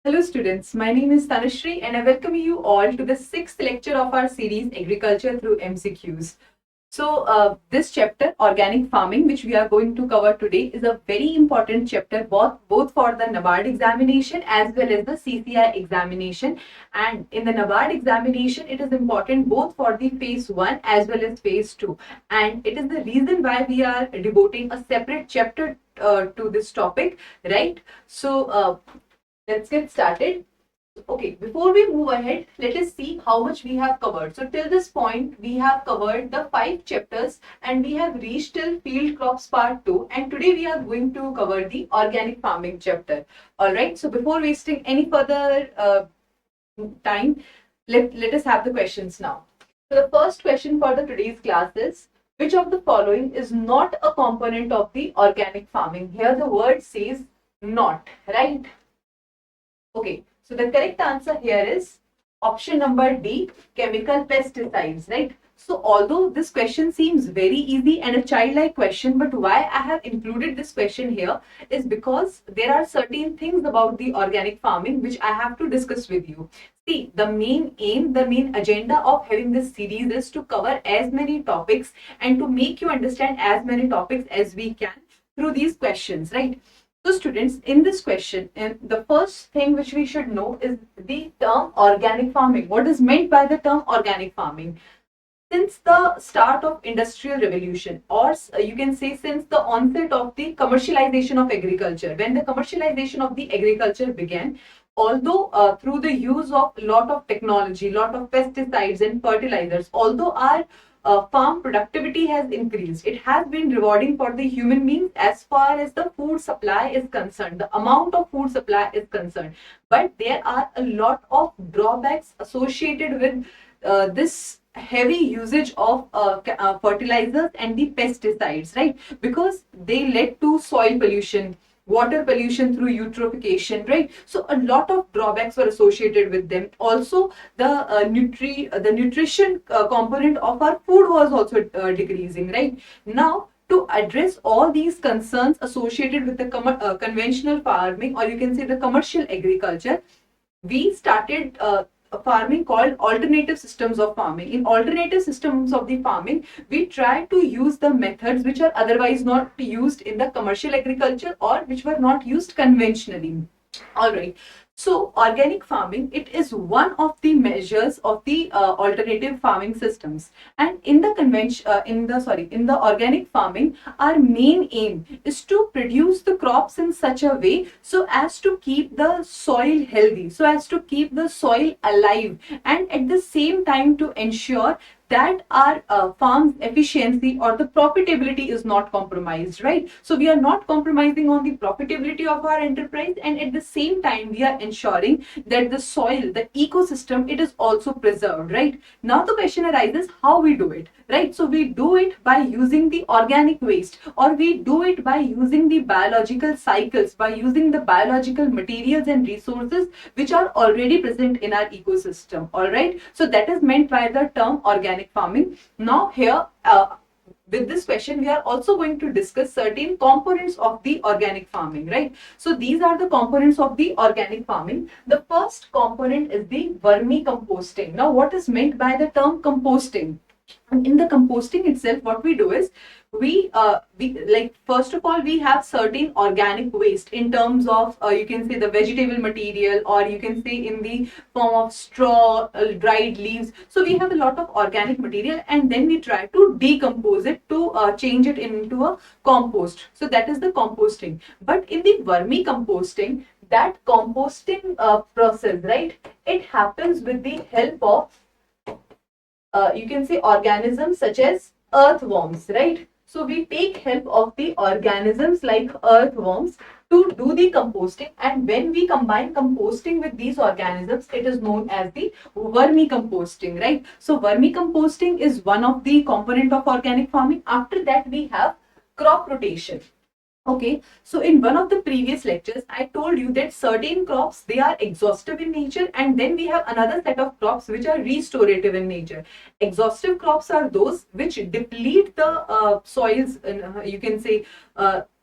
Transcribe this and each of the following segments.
Hello students, my name is Tanushree and I welcome you all to the sixth lecture of our series Agriculture through MCQs. This chapter, Organic Farming, which we are going to cover today, is a very important chapter both for the NABARD examination as well as the CCI examination. And in the NABARD examination, it is important both for the phase 1 as well as phase 2. And it is the reason why we are devoting a separate chapter to this topic, right? Let's get started. Okay, before we move ahead, let us see how much we have covered. So till this point, we have covered the 5 chapters and we have reached till field crops part 2. And today we are going to cover the organic farming chapter. All right. So before wasting any further time, let us have the questions now. So the first question for the today's class is, which of the following is not a component of the organic farming? Here the word says not, right? Okay, so the correct answer here is option number D, chemical pesticides, right? So although this question seems very easy and a childlike question, but why I have included this question here is because there are certain things about the organic farming which I have to discuss with you. See, the main aim, the main agenda of having this series is to cover as many topics and to make you understand as many topics as we can through these questions, right? So students, in this question, and the first thing which we should know is the term organic farming. What is meant by the term organic farming? Since the start of industrial revolution, or you can say since the onset of the commercialization of agriculture, when the commercialization of the agriculture began, although through the use of lot of technology, lot of pesticides and fertilizers, although our farm productivity has increased, it has been rewarding for the human beings as far as the food supply is concerned, the amount of food supply is concerned. But there are a lot of drawbacks associated with this heavy usage of fertilizers and the pesticides, right? Because they led to soil pollution, water pollution through eutrophication, right? So a lot of drawbacks were associated with them. Also, the nutrition component of our food was also decreasing, right? Now, to address all these concerns associated with the conventional farming, or you can say the commercial agriculture, we started a farming called alternative systems of farming. In alternative systems of the farming, we try to use the methods which are otherwise not used in the commercial agriculture or which were not used conventionally. All right. So organic farming, it is one of the measures of the alternative farming systems. And in the in the organic farming, our main aim is to produce the crops in such a way so as to keep the soil healthy, so as to keep the soil alive, and at the same time to ensure that our farm's efficiency or the profitability is not compromised, right? So we are not compromising on the profitability of our enterprise, and at the same time we are ensuring that the soil, the ecosystem, it is also preserved, right? Now the question arises, how we do it, right? So we do it by using the organic waste, or we do it by using the biological cycles, by using the biological materials and resources which are already present in our ecosystem. All right, so that is meant by the term organic farming. Now here, with this question, we are also going to discuss certain components of the organic farming, right? So these are the components of the organic farming. The first component is the vermicomposting. Now, what is meant by the term composting? In the composting itself, what we do is we like, first of all, we have certain organic waste in terms of you can say the vegetable material, or you can say in the form of straw, dried leaves. So we have a lot of organic material, and then we try to decompose it to change it into a compost. So that is the composting. But in the vermicomposting, that composting process, right, it happens with the help of you can say organisms such as earthworms, right? So we take help of the organisms like earthworms to do the composting, and when we combine composting with these organisms, it is known as the vermicomposting, right? So vermicomposting is one of the component of organic farming. After that, we have crop rotation. Okay, so in one of the previous lectures, I told you that certain crops, they are exhaustive in nature, and then we have another set of crops which are restorative in nature. Exhaustive crops are those which deplete the soils, you can say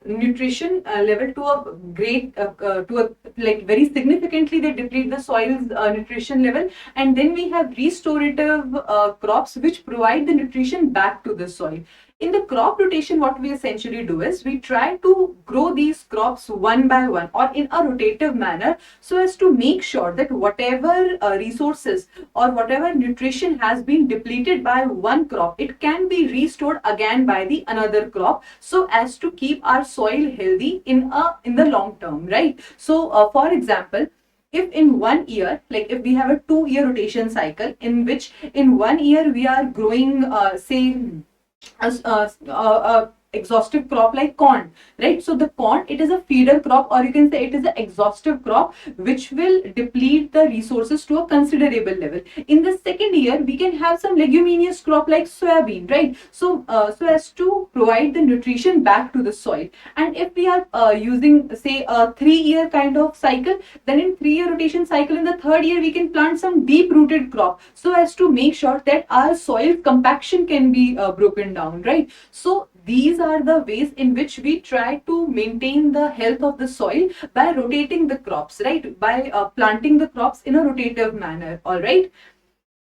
nutrition level to a great to a like very significantly, they deplete the soil's nutrition level, and then we have restorative crops which provide the nutrition back to the soil. In the crop rotation, what we essentially do is we try to grow these crops one by one or in a rotative manner, so as to make sure that whatever resources or whatever nutrition has been depleted by one crop, it can be restored again by the another crop, so as to keep our soil healthy in the long term, right? So for example, if in 1 year, like if we have a 2 year rotation cycle, in which in 1 year we are growing say a exhaustive crop like corn, right? So the corn, it is a feeder crop, or you can say it is an exhaustive crop which will deplete the resources to a considerable level. In the second year, we can have some leguminous crop like soybean, right? So so as to provide the nutrition back to the soil. And if we are using say a 3 year kind of cycle, then in 3 year rotation cycle, in the third year we can plant some deep rooted crop, so as to make sure that our soil compaction can be broken down, right? So these are the ways in which we try to maintain the health of the soil by rotating the crops, right? By planting the crops in a rotative manner, all right?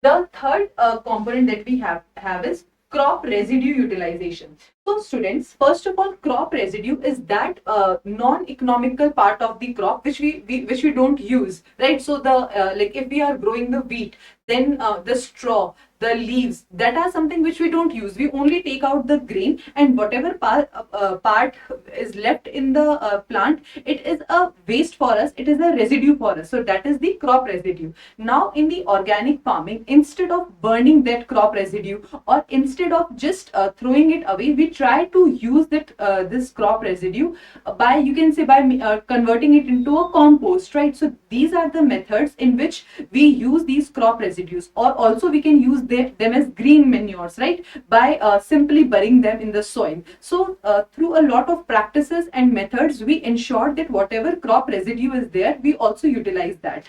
The third component that we have is crop residue utilization. So students, first of all, crop residue is that non-economical part of the crop which we don't use, right? So the like if we are growing the wheat, then the straw, the leaves, that are something which we don't use. We only take out the grain, and whatever part is left in the plant, it is a waste for us, it is a residue for us. So that is the crop residue. Now in the organic farming, instead of burning that crop residue, or instead of just throwing it away, we try to use that this crop residue by, you can say, by converting it into a compost, right? So these are the methods in which we use these crop residues, or also we can use them as green manures, right? By simply burying them in the soil. So through a lot of practices and methods, we ensure that whatever crop residue is there, we also utilize that.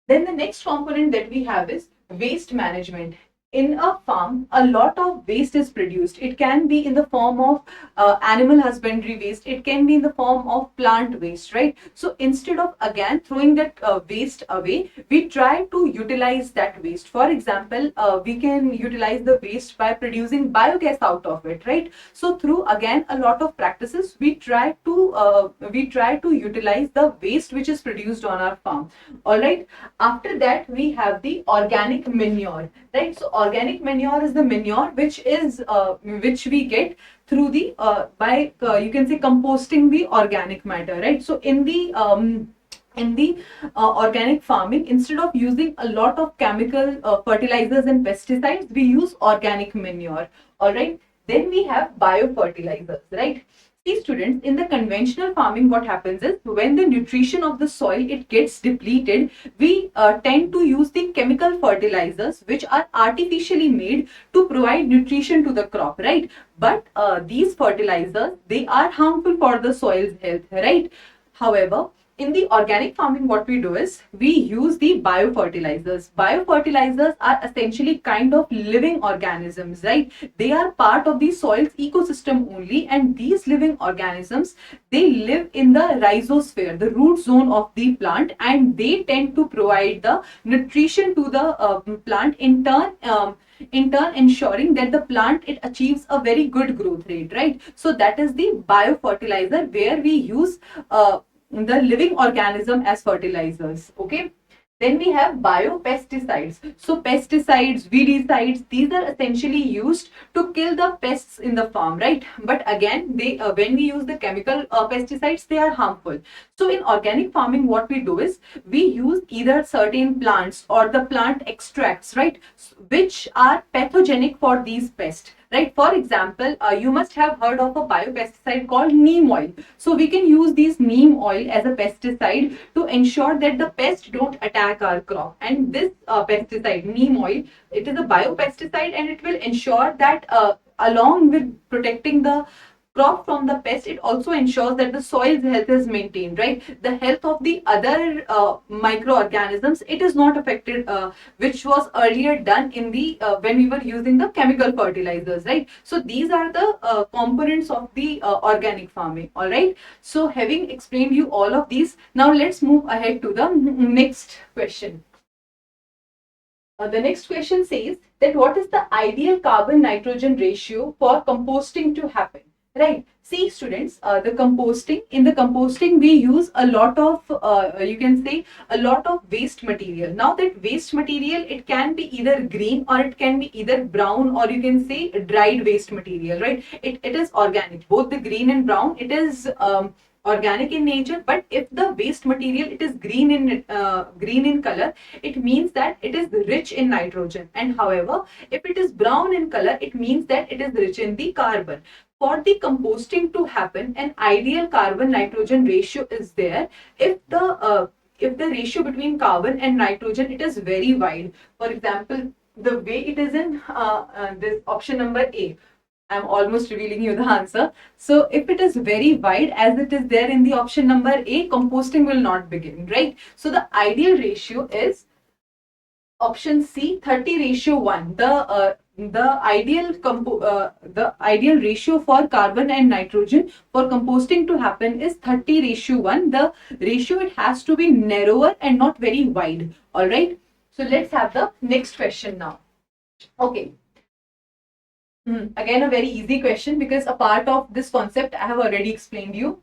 Then the next component that we have is waste management. In a farm, a lot of waste is produced. It can be in the form of animal husbandry waste. It can be in the form of plant waste, right? So instead of again throwing that waste away, we try to utilize that waste. For example, we can utilize the waste by producing biogas out of it, right? So through again a lot of practices, we try to utilize the waste which is produced on our farm. All right. After that, we have the organic manure, right? So organic manure is the manure which we get through the by you can say composting the organic matter, right? So in the organic farming, instead of using a lot of chemical fertilizers and pesticides, we use organic manure. All right. Then we have biofertilizers, right? See students, in the conventional farming, what happens is when the nutrition of the soil, it gets depleted, we tend to use the chemical fertilizers which are artificially made to provide nutrition to the crop, right? But these fertilizers, they are harmful for the soil's health, right? However, in the organic farming, what we do is we use the biofertilizers. Biofertilizers are essentially kind of living organisms, right? They are part of the soil's ecosystem only, and these living organisms, they live in the rhizosphere, the root zone of the plant, and they tend to provide the nutrition to the plant, in turn ensuring that the plant, it achieves a very good growth rate, right? So that is the biofertilizer, where we use the living organism as fertilizers. Okay. Then we have biopesticides. So pesticides, weedicides, these are essentially used to kill the pests in the farm, right? But again, they when we use the chemical pesticides, they are harmful. So in organic farming, what we do is we use either certain plants or the plant extracts, right, which are pathogenic for these pests, right? For example, you must have heard of a biopesticide called neem oil. So we can use these neem oil as a pesticide to ensure that the pests don't attack our crop. And this pesticide, neem oil, it is a biopesticide, and it will ensure that along with protecting the crop from the pest, it also ensures that the soil's health is maintained, right? The health of the other microorganisms, it is not affected, which was earlier done in the when we were using the chemical fertilizers, right? So these are the components of the organic farming. All right. So having explained you all of these, now let's move ahead to the next question. The next question says that what is the ideal carbon nitrogen ratio for composting to happen? Right. See, students, the composting, in the composting, we use a lot of, you can say, a lot of waste material. Now that waste material, it can be either green or it can be either brown, or you can say dried waste material, right? It is organic. Both the green and brown, it is organic in nature. But if the waste material, it is green in color, it means that it is rich in nitrogen. And however, if it is brown in color, it means that it is rich in the carbon. For the composting to happen, an ideal carbon nitrogen ratio is there if the ratio between carbon and nitrogen, it is very wide. For example, the way it is in this option number A, I'm almost revealing you the answer. So if it is very wide as it is there in the option number A, composting will not begin, right? So the ideal ratio is option C, 30:1. The ideal ratio for carbon and nitrogen for composting to happen is 30:1. The ratio, it has to be narrower and not very wide. All right. So let's have the next question now. Okay. Again, a very easy question, because a part of this concept I have already explained you.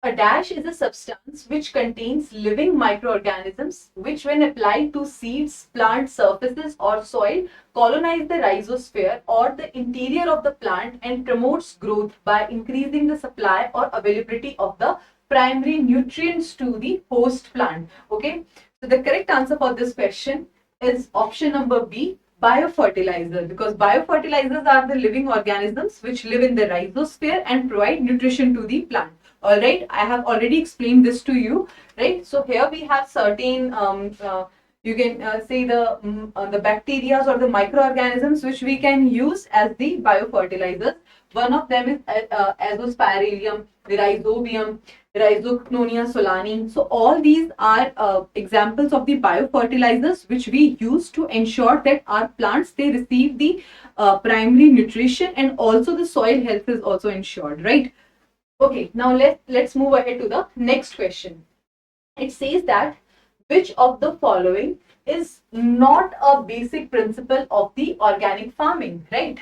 A dash is a substance which contains living microorganisms which, when applied to seeds, plant surfaces or soil, colonize the rhizosphere or the interior of the plant and promotes growth by increasing the supply or availability of the primary nutrients to the host plant. Okay, so the correct answer for this question is option number B, biofertilizer, because biofertilizers are the living organisms which live in the rhizosphere and provide nutrition to the plant. All right, I have already explained this to you, right? So here we have certain you can say the bacteria or the microorganisms which we can use as the biofertilizers. One of them is azospirillum, rhizobium, Rhizoctonia solani. So all these are examples of the biofertilizers which we use to ensure that our plants, they receive the primary nutrition, and also the soil health is also ensured, right? Okay, now let's move ahead to the next question. It says that which of the following is not a basic principle of the organic farming, right?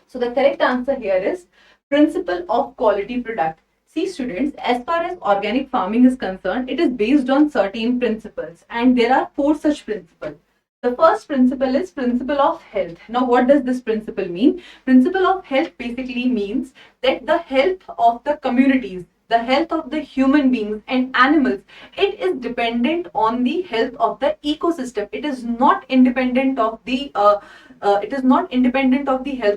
So the correct answer here is principle of quality product. See, students, as far as organic farming is concerned, it is based on certain principles, and there are 4 such principles. The first principle is principle of health. Now, what does this principle mean? Principle of health basically means that the health of the communities, the health of the human beings and animals, it is dependent on the health of the ecosystem. It is not independent of the health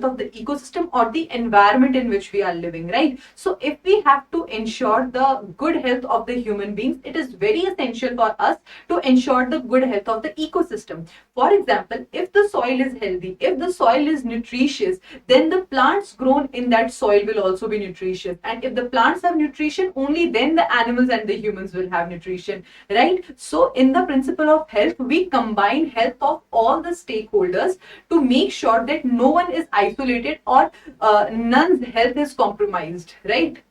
of the ecosystem or the environment in which we are living, right? So if we have to ensure the good health of the human beings, it is very essential for us to ensure the good health of the ecosystem. For example, if the soil is healthy, if the soil is nutritious, then the plants grown in that soil will also be nutritious. And if the plants have nutrition, only then the animals and the humans will have nutrition, right? So in the principle of health, we combine health of all the stakeholders to make sure that no one is isolated or none's health is compromised, right?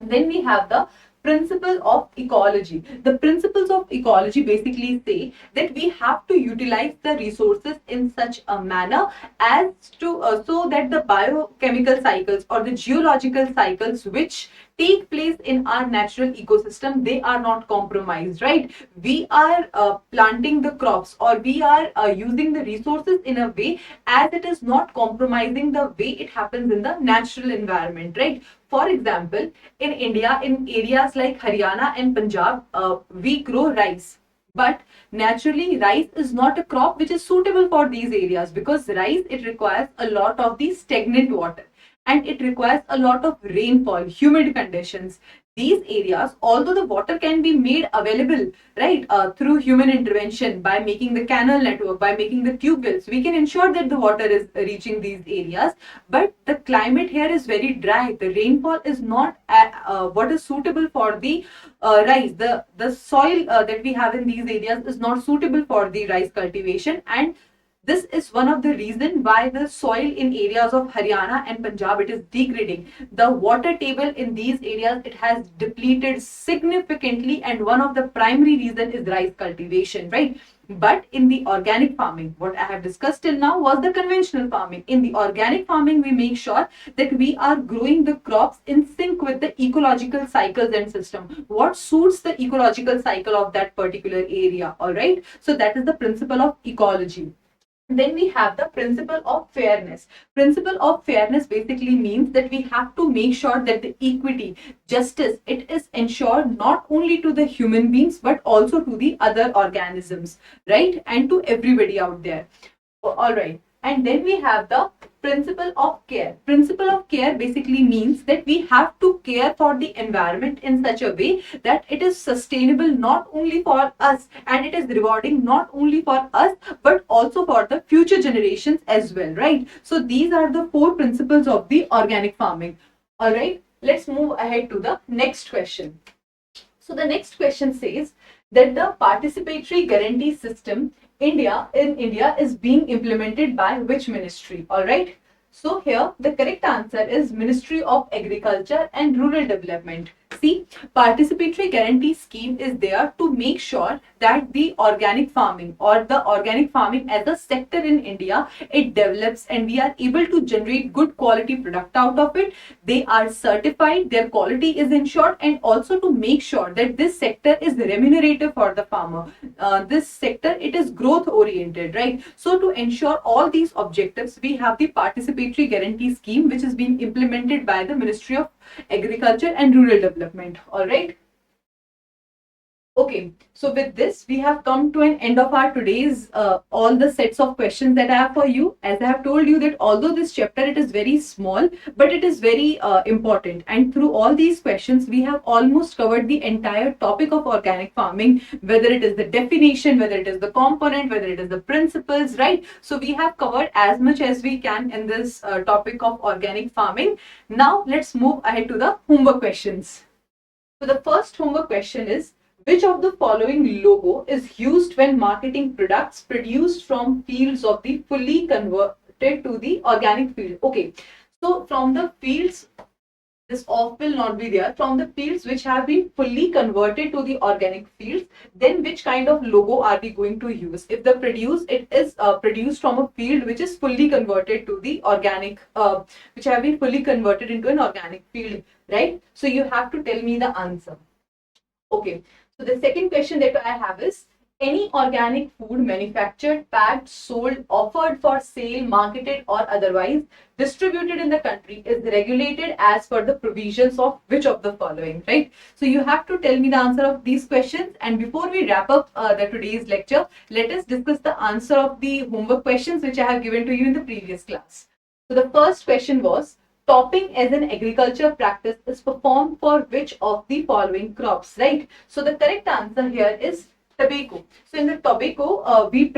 Then we have the principle of ecology. The principles of ecology basically say that we have to utilize the resources in such a manner as to so that the biochemical cycles or the geological cycles which take place in our natural ecosystem, they are not compromised, right? We are planting the crops, or we are using the resources in a way as it is not compromising the way it happens in the natural environment, right? For example, in India, in areas like Haryana and Punjab, we grow rice. But naturally, rice is not a crop which is suitable for these areas, because rice, it requires a lot of the stagnant water, and it requires a lot of rainfall, humid conditions. these areas, although the water can be made available, right, through human intervention by making the canal network, by making the tube wells, we can ensure that the water is reaching these areas. But the climate here is very dry. The rainfall is not what is suitable for the rice. The soil that we have in these areas is not suitable for the rice cultivation, and this is one of the reason why the soil in areas of Haryana and Punjab, it is degrading. The water table in these areas, it has depleted significantly, and one of the primary reason is rice cultivation, right? But in the organic farming, what I have discussed till now was the conventional farming. In the organic farming, we make sure that we are growing the crops in sync with the ecological cycles and system. What suits the ecological cycle of that particular area, all right? So that is the principle of ecology. Then we have the principle of fairness. Principle of fairness basically means that we have to make sure that the equity, justice, it is ensured not only to the human beings but also to the other organisms, right, and to everybody out there. All right. And then we have the principle of care. Principle of care basically means that we have to care for the environment in such a way that it is sustainable not only for us, and it is rewarding not only for us but also for the future generations as well, right? So these are the four principles of the organic farming. All right. Let's move ahead to the next question. So the next question says that the participatory guarantee system in India is being implemented by which ministry? All right. So here the correct answer is Ministry of Agriculture and Rural Development. See, participatory guarantee scheme is there to make sure that the organic farming or the organic farming as a sector in India, it develops and we are able to generate good quality product out of it. They are certified, their quality is ensured, and also to make sure that this sector is remunerative for the farmer. This sector, it is growth oriented, right? So to ensure all these objectives, we have the participatory guarantee scheme which is being implemented by the Ministry of Agriculture and Rural Development. All right. Okay, so with this, we have come to an end of our today's all the sets of questions that I have for you. As I have told you that although this chapter it is very small, but it is very important. And through all these questions, we have almost covered the entire topic of organic farming, whether it is the definition, whether it is the component, whether it is the principles, right? So we have covered as much as we can in this topic of organic farming. Now let's move ahead to the homework questions. So the first homework question is, which of the following logo is used when marketing products produced from fields of the fully converted to the organic field? Okay, so from the fields, this off will not be there. From the fields which have been fully converted to the organic fields, then which kind of logo are we going to use? If the it is produced from a field which is fully converted to the organic, which have been fully converted into an organic field, right? So you have to tell me the answer. Okay. So the second question that I have is, any organic food manufactured, packed, sold, offered for sale, marketed or otherwise distributed in the country is regulated as per the provisions of which of the following, right? So you have to tell me the answer of these questions. And before we wrap up the today's lecture, let us discuss the answer of the homework questions which I have given to you in the previous class. So the first question was, topping as an agriculture practice is performed for which of the following crops, right? So the correct answer here is tobacco. So in the tobacco, we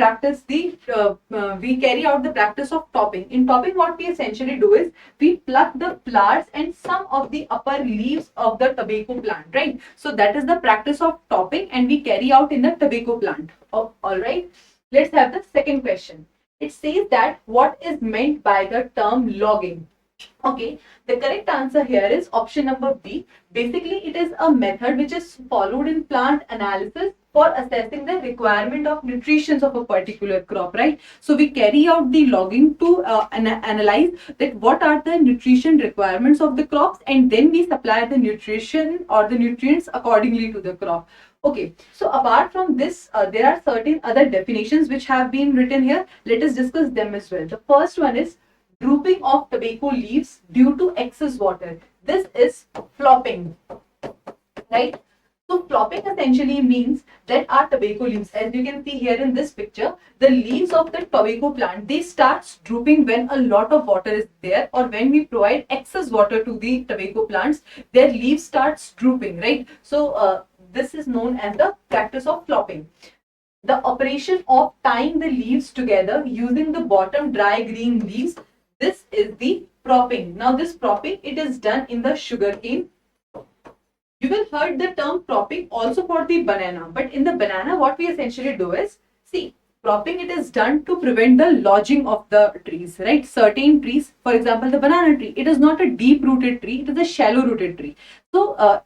carry out the practice of topping. In topping, what we essentially do is we pluck the flowers and some of the upper leaves of the tobacco plant, right? So that is the practice of topping, and we carry out in the tobacco plant. Oh, all right. Let's have the second question. It says that what is meant by the term logging? Okay, the correct answer here is option number B. Basically, it is a method which is followed in plant analysis for assessing the requirement of nutrition of a particular crop, right? So we carry out the logging to analyze that what are the nutrition requirements of the crops, and then we supply the nutrition or the nutrients accordingly to the crop. Okay, so apart from this, there are certain other definitions which have been written here. Let us discuss them as well. The first one is drooping of tobacco leaves due to excess water. This is flopping, right? So flopping essentially means that our tobacco leaves, as you can see here in this picture, the leaves of the tobacco plant, they start drooping when a lot of water is there, or when we provide excess water to the tobacco plants, their leaves starts drooping, right? So this is known as the practice of flopping. The operation of tying the leaves together using the bottom dry green leaves, this is the propping. Now this propping, it is done in the sugarcane. You will heard the term propping also for the banana, but in the banana what we essentially do is, see, propping, it is done to prevent the lodging of the trees, right? Certain trees, for example the banana tree, it is not a deep rooted tree, it is a shallow rooted tree. So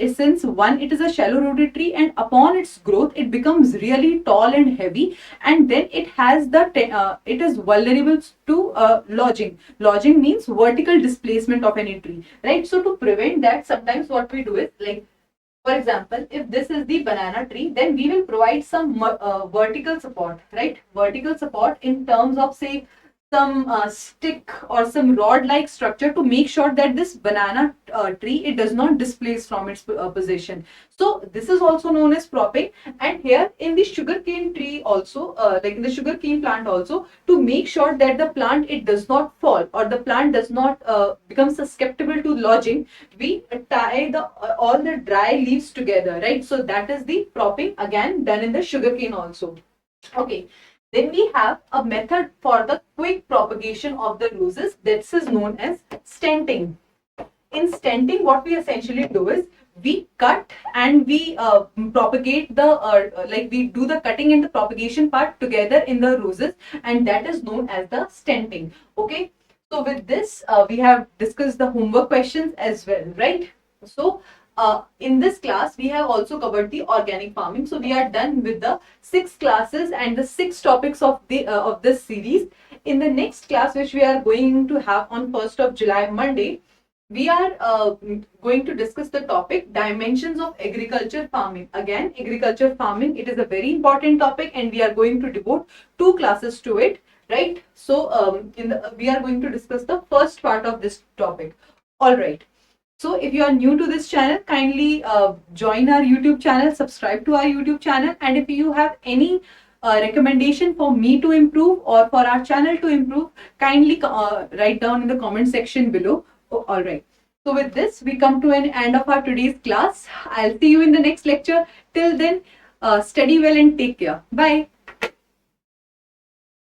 since one, it is a shallow rooted tree, and upon its growth it becomes really tall and heavy, and then it has the it is vulnerable to lodging means vertical displacement of any tree, right? So to prevent that, sometimes what we do is, like, for example, if this is the banana tree, then we will provide some vertical support, right? Vertical support in terms of, say, some stick or some rod like structure, to make sure that this banana tree, it does not displace from its position. So this is also known as propping. And here in the sugarcane tree also, like in the sugarcane plant also, to make sure that the plant, it does not fall, or the plant does not become susceptible to lodging, we tie the all the dry leaves together, right? So that is the propping, again done in the sugarcane also. Okay. Then we have a method for the quick propagation of the roses. This is known as stenting. In stenting, what we essentially do is, we cut and we propagate the like we do the cutting and the propagation part together in the roses, and that is known as the stenting. Okay. So with this, we have discussed the homework questions as well, right? So in this class, we have also covered the organic farming. So we are done with the 6 classes and the 6 topics of this series. In the next class, which we are going to have on 1st of July, Monday, we are going to discuss the topic dimensions of agriculture farming. Again, agriculture farming, it is a very important topic, and we are going to devote 2 classes to it, right? So we are going to discuss the first part of this topic. All right. So if you are new to this channel, kindly join our YouTube channel, subscribe to our YouTube channel, and if you have any recommendation for me to improve or for our channel to improve, kindly write down in the comment section below. Oh, all right. So with this, we come to an end of our today's class. I'll see you in the next lecture. Till then, study well and take care. Bye.